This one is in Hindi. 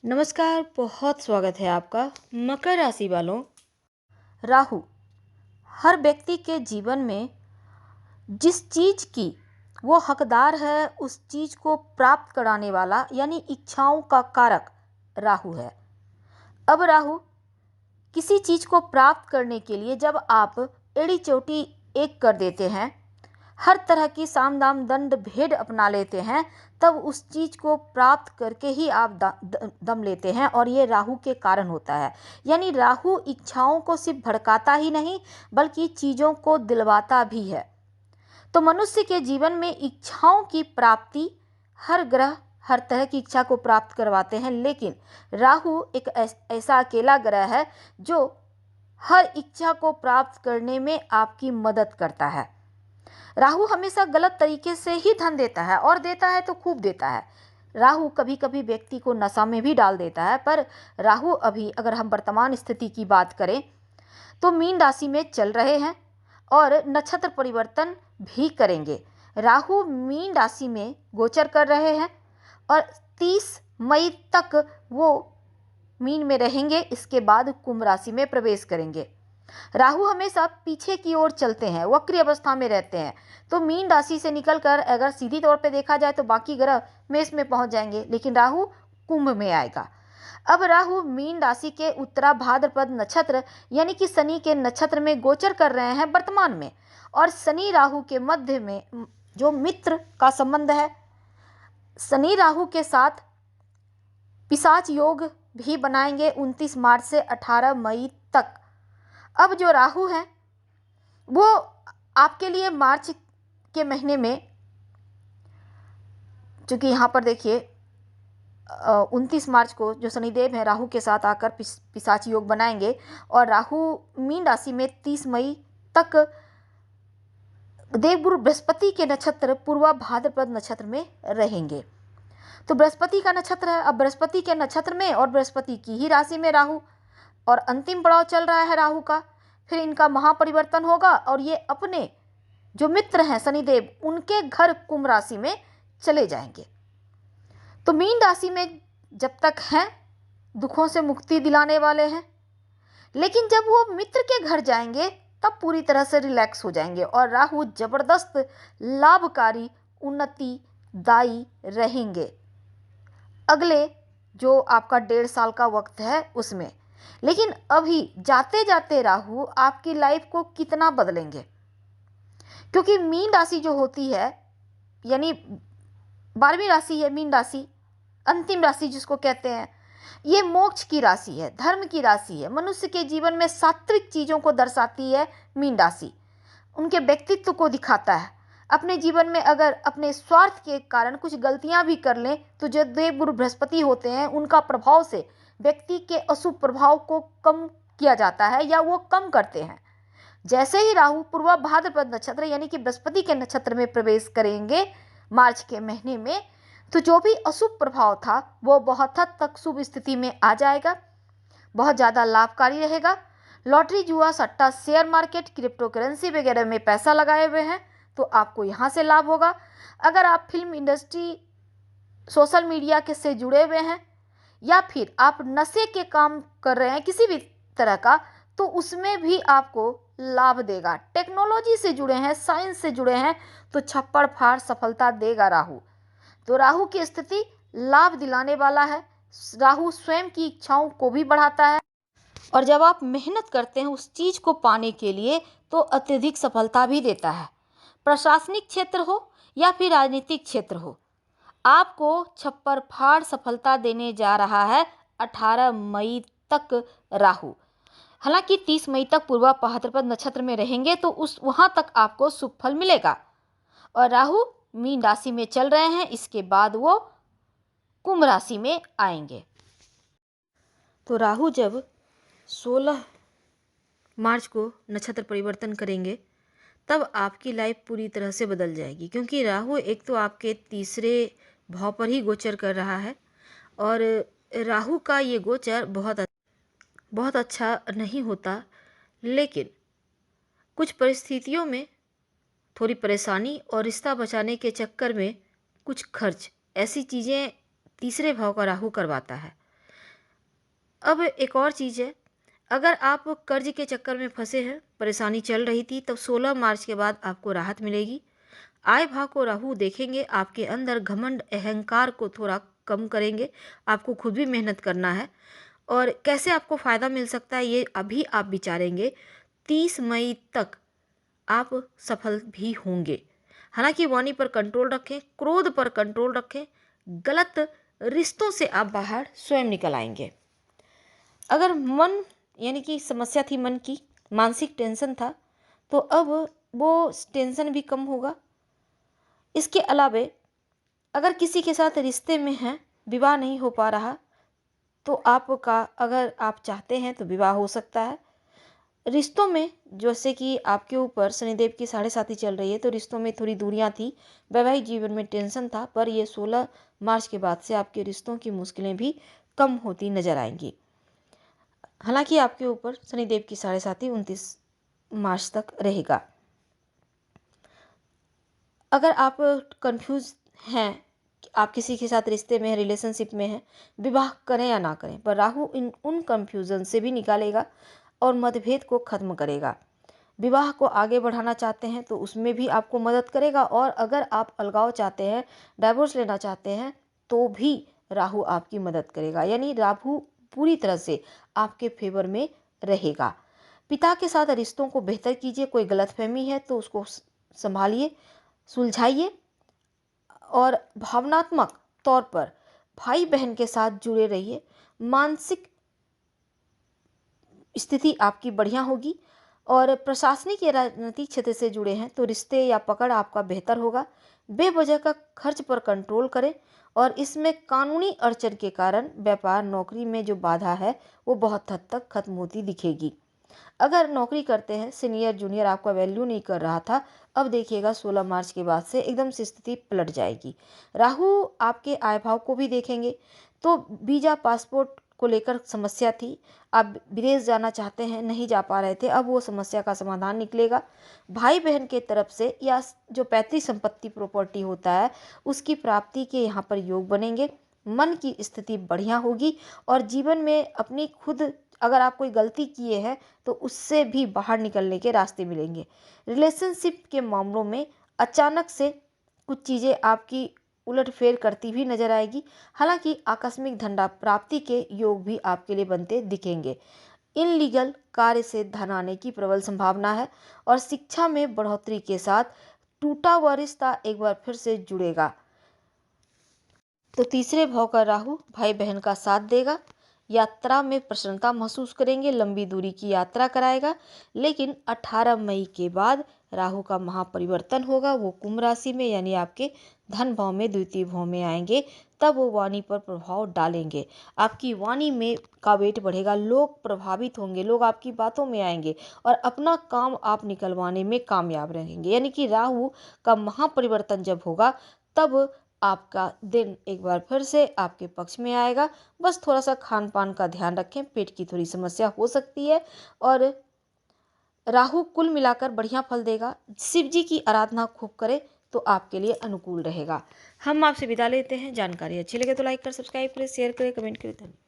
नमस्कार, बहुत स्वागत है आपका। मकर राशि वालों, राहु हर व्यक्ति के जीवन में जिस चीज की वो हकदार है उस चीज को प्राप्त कराने वाला यानी इच्छाओं का कारक राहु है। अब राहु किसी चीज को प्राप्त करने के लिए जब आप एड़ी चोटी एक कर देते हैं, हर तरह की साम दाम दंड भेद अपना लेते हैं, तब उस चीज को प्राप्त करके ही आप दम लेते हैं और ये राहु के कारण होता है। यानी राहु इच्छाओं को सिर्फ भड़काता ही नहीं बल्कि चीजों को दिलवाता भी है। तो मनुष्य के जीवन में इच्छाओं की प्राप्ति हर ग्रह हर तरह की इच्छा को प्राप्त करवाते हैं, लेकिन राहु एक ऐसा अकेला ग्रह है जो हर इच्छा को प्राप्त करने में आपकी मदद करता है। राहु हमेशा गलत तरीके से ही धन देता है और देता है तो खूब देता है। राहु कभी कभी व्यक्ति को नशा में भी डाल देता है, पर राहु अभी अगर हम वर्तमान स्थिति की बात करें तो मीन राशि में चल रहे हैं और नक्षत्र परिवर्तन भी करेंगे। राहु मीन राशि में गोचर कर रहे हैं और 30 मई तक वो मीन में रहेंगे, इसके बाद कुंभ राशि में प्रवेश करेंगे। राहु हमेशा पीछे की ओर चलते हैं, वक्री अवस्था में रहते हैं, तो मीन राशि से निकलकर अगर सीधी तौर पे देखा जाए तो बाकी ग्रह मेष में पहुंच जाएंगे, लेकिन राहु कुंभ में आएगा। अब राहु मीन राशि के उत्तरा भाद्रपद नक्षत्र यानी कि शनि के नक्षत्र में गोचर कर रहे हैं वर्तमान में, और शनि राहु के मध्य में जो मित्र का संबंध है, शनि राहु के साथ पिशाच योग भी बनाएंगे 29 मार्च से 18 मई तक। अब जो राहु है वो आपके लिए मार्च के महीने में, चूंकि यहाँ पर देखिए 29 मार्च को जो शनिदेव हैं राहु के साथ आकर पिशाच योग बनाएंगे और राहु मीन राशि में 30 मई तक देवगुरु बृहस्पति के नक्षत्र पूर्वा भाद्रपद नक्षत्र में रहेंगे। तो बृहस्पति का नक्षत्र है, अब बृहस्पति के नक्षत्र में और बृहस्पति की ही राशि में राहु, और अंतिम पड़ाव चल रहा है राहु का। फिर इनका महापरिवर्तन होगा और ये अपने जो मित्र हैं शनिदेव उनके घर कुंभ राशि में चले जाएंगे। तो मीन राशि में जब तक हैं दुखों से मुक्ति दिलाने वाले हैं, लेकिन जब वो मित्र के घर जाएंगे तब पूरी तरह से रिलैक्स हो जाएंगे और राहु जबरदस्त लाभकारी उन्नतिदायी रहेंगे अगले जो आपका 1.5 साल का वक्त है उसमें। लेकिन अभी जाते जाते राहु आपकी लाइफ को कितना बदलेंगे, क्योंकि मीन राशि जो होती है यानी 12वीं राशि है मीन राशि, अंतिम राशि जिसको कहते हैं, ये मोक्ष की राशि है, धर्म की राशि है, मनुष्य के जीवन में सात्विक चीजों को दर्शाती है मीन राशि, उनके व्यक्तित्व को दिखाता है। अपने जीवन में अगर अपने स्वार्थ के कारण कुछ गलतियां भी कर लें तो जो देवगुरु बृहस्पति होते हैं उनका प्रभाव से व्यक्ति के अशुभ प्रभाव को कम किया जाता है या वो कम करते हैं। जैसे ही राहु पूर्वा भाद्रपद नक्षत्र यानी कि बृहस्पति के नक्षत्र में प्रवेश करेंगे मार्च के महीने में, तो जो भी अशुभ प्रभाव था वो बहुत हद तक शुभ स्थिति में आ जाएगा, बहुत ज़्यादा लाभकारी रहेगा। लॉटरी, जुआ, सट्टा, शेयर मार्केट, क्रिप्टो करेंसी वगैरह में पैसा लगाए हुए हैं तो आपको यहाँ से लाभ होगा। अगर आप फिल्म इंडस्ट्री, सोशल मीडिया के से जुड़े हुए हैं या फिर आप नशे के काम कर रहे हैं किसी भी तरह का, तो उसमें भी आपको लाभ देगा। टेक्नोलॉजी से जुड़े हैं, साइंस से जुड़े हैं तो छप्पड़ फाड़ सफलता देगा राहु। तो राहु की स्थिति लाभ दिलाने वाला है। राहु स्वयं की इच्छाओं को भी बढ़ाता है और जब आप मेहनत करते हैं उस चीज को पाने के लिए तो अत्यधिक सफलता भी देता है। प्रशासनिक क्षेत्र हो या फिर राजनीतिक क्षेत्र हो, आपको छप्पर फाड़ सफलता देने जा रहा है 18 मई तक राहु। हालांकि 30 मई तक पूर्वा भाद्रपद नक्षत्र में रहेंगे तो उस वहां तक आपको शुभ फल मिलेगा। और राहु मीन राशि में चल रहे हैं, इसके बाद वो कुंभ राशि में आएंगे। तो राहु जब 16 मार्च को नक्षत्र परिवर्तन करेंगे तब आपकी लाइफ पूरी तरह से बदल जाएगी, क्योंकि राहु एक तो आपके तीसरे भाव पर ही गोचर कर रहा है और राहु का ये गोचर बहुत अच्छा नहीं होता, लेकिन कुछ परिस्थितियों में थोड़ी परेशानी और रिश्ता बचाने के चक्कर में कुछ खर्च, ऐसी चीज़ें तीसरे भाव का राहु करवाता है। अब एक और चीज़ है, अगर आप कर्ज के चक्कर में फंसे हैं, परेशानी चल रही थी, तब 16 मार्च के बाद आपको राहत मिलेगी। आय भाव को राहु देखेंगे, आपके अंदर घमंड अहंकार को थोड़ा कम करेंगे। आपको खुद भी मेहनत करना है और कैसे आपको फ़ायदा मिल सकता है ये अभी आप विचारेंगे। 30 मई तक आप सफल भी होंगे। हालांकि वाणी पर कंट्रोल रखें, क्रोध पर कंट्रोल रखें, गलत रिश्तों से आप बाहर स्वयं निकल आएंगे। अगर मन यानी कि समस्या थी मन की, मानसिक टेंशन था, तो अब वो टेंशन भी कम होगा। इसके अलावे अगर किसी के साथ रिश्ते में हैं, विवाह नहीं हो पा रहा, तो आपका अगर आप चाहते हैं तो विवाह हो सकता है। रिश्तों में जैसे कि आपके ऊपर शनिदेव की 7.5 चल रही है, तो रिश्तों में थोड़ी दूरियां थी, वैवाहिक जीवन में टेंशन था, पर ये 16 मार्च के बाद से आपके रिश्तों की मुश्किलें भी कम होती नजर आएंगी। हालांकि आपके ऊपर शनिदेव की 7.5 29 मार्च तक रहेगा। अगर आप कंफ्यूज हैं कि आप किसी के साथ रिश्ते में हैं, रिलेशनशिप में हैं, विवाह करें या ना करें, पर राहु उन कंफ्यूजन से भी निकालेगा और मतभेद को खत्म करेगा। विवाह को आगे बढ़ाना चाहते हैं तो उसमें भी आपको मदद करेगा, और अगर आप अलगाव चाहते हैं, डाइवोर्स लेना चाहते हैं, तो भी राहु आपकी मदद करेगा। यानी राहु पूरी तरह से आपके फेवर में रहेगा। पिता के साथ रिश्तों को बेहतर कीजिए। कोई गलतफहमी है तो उसको संभालिए, सुलझाइए, और भावनात्मक तौर पर भाई बहन के साथ जुड़े रहिए। मानसिक स्थिति आपकी बढ़िया होगी, और प्रशासनिक या राजनीतिक क्षेत्र से जुड़े हैं तो रिश्ते या पकड़ आपका बेहतर होगा। बेवजह का खर्च पर कंट्रोल करें, और इसमें कानूनी अड़चन के कारण व्यापार नौकरी में जो बाधा है वो बहुत हद तक खत्म होती दिखेगी। अगर नौकरी करते हैं, सीनियर जूनियर आपका वैल्यू नहीं कर रहा था, अब देखिएगा 16 मार्च के बाद से एकदम से स्थिति पलट जाएगी। राहु आपके आय भाव को भी देखेंगे, तो वीजा पासपोर्ट को लेकर समस्या थी, आप विदेश जाना चाहते हैं, नहीं जा पा रहे थे, अब वो समस्या का समाधान निकलेगा। भाई बहन के तरफ से या जो पैतृक संपत्ति प्रॉपर्टी होता है उसकी प्राप्ति के यहाँ पर योग बनेंगे। मन की स्थिति बढ़िया होगी, और जीवन में अपनी खुद अगर आप कोई गलती किए हैं तो उससे भी बाहर निकलने के रास्ते मिलेंगे। रिलेशनशिप के मामलों में अचानक से कुछ चीज़ें आपकी उलटफेर करती हुई नजर आएगी। हालांकि आकस्मिक धन प्राप्ति के योग भी आपके लिए बनते दिखेंगे। इनलीगल कार्य से धन आने की प्रबल संभावना है, और शिक्षा में बढ़ोतरी के साथ टूटा हुआ रिश्ता एक बार फिर से जुड़ेगा। तो तीसरे भाव का राहु भाई बहन का साथ देगा। यात्रा में प्रसन्नता महसूस करेंगे, लंबी दूरी की यात्रा कराएगा। लेकिन 18 मई के बाद राहु का महापरिवर्तन होगा, वो कुंभ राशि में यानी आपके धन भाव में, द्वितीय भाव में आएंगे, तब वो वाणी पर प्रभाव डालेंगे। आपकी वाणी में का वेट बढ़ेगा, लोग प्रभावित होंगे, लोग आपकी बातों में आएंगे, और अपना काम आप निकलवाने में कामयाब रहेंगे। यानी कि राहु का महापरिवर्तन जब होगा तब आपका दिन एक बार फिर से आपके पक्ष में आएगा। बस थोड़ा सा खान पान का ध्यान रखें, पेट की थोड़ी समस्या हो सकती है, और राहु कुल मिलाकर बढ़िया फल देगा। शिव जी की आराधना खूब करें तो आपके लिए अनुकूल रहेगा। हम आपसे विदा लेते हैं। जानकारी अच्छी लगे तो लाइक कर, सब्सक्राइब करें, शेयर करें, कमेंट करें। धन्यवाद।